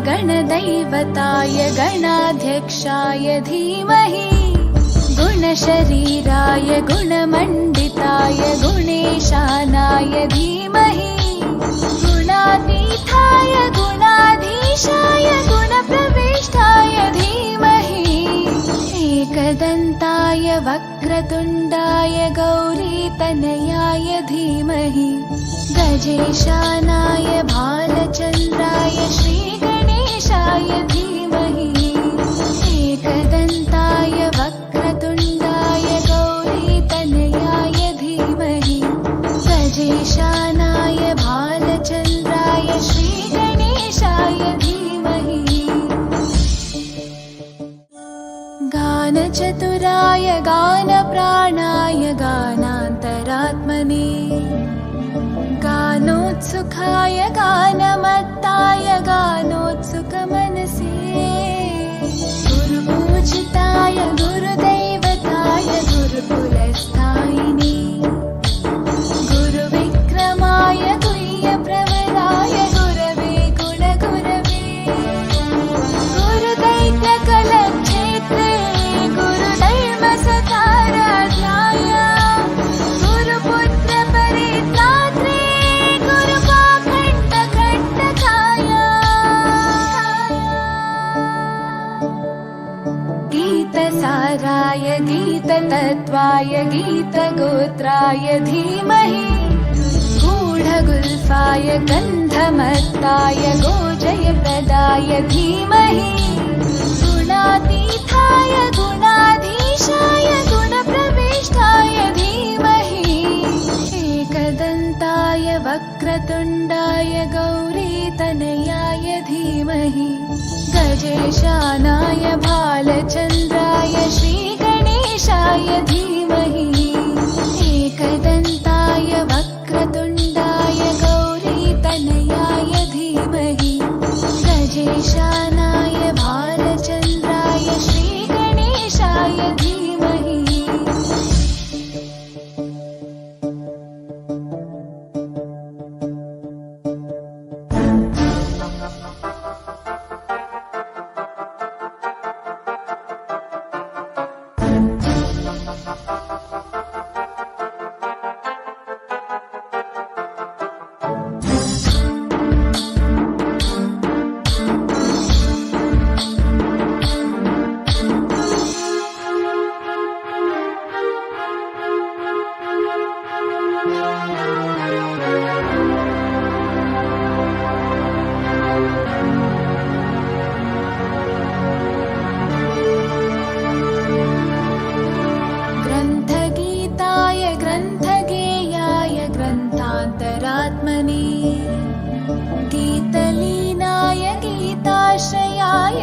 गणदैवताय गणाध्यक्षाय धीमहि गुणशरीराय गुणमण्डिताय गुणेशानाय धीमहि गुणातीताय गुणाधीशाय गुणप्रविष्टाय धीमहि एकदन्ताय वक्रतुण्डाय गौरीतनयाय धीमहि गजेशानाय भालचन्द्राय श्रीगणेशाय धीमहि एकदन्ताय वक्रतुण्डाय गौरीतनयाय धीमहि गजेशानाय भालचन्द्राय श्रीगणेशाय धीमहि गानचतुराय गानप्राणाय गानान्तरात्मने गानोत्सुकाय गानमत्ताय गानोत्सुकमनसे गुरुपूजिताय गुरुदैवताय गुरुकुलस्थायिने गुरुविक्रमाय गुह्यप्रवराय गुरवे गुणगुरवे गुरुदैत्यकलक्षेत्रे गुरुधर्मसकाराध्याय गुरुपुत्रपरित्रात्रे गुरुपाखण्डखण्डकाय गीतसाराय गीततत्त्वाय गीतगोत्राय धीमहि गूढगुल्फाय गन्धमत्ताय गोजयप्रदाय धीमहि गुणातीताय गुणाधीशाय गुणप्रविष्टाय धीमहि एकदन्ताय वक्रतुण्डाय गौरीतनयाय धीमहि गजेशानाय भालचन्द्राय श्रीगणेशाय धीमहि एकदन्ताय वक्रतुण्डाय गौरीतनयाय धीमहि गजेशानाय भालचन्द्राय श्रीगणेशाय धीमहि ग्रन्थगीताय ग्रन्थगेयाय ग्रन्थान्तरात्मने गीतलीनाय गीताश्रयाय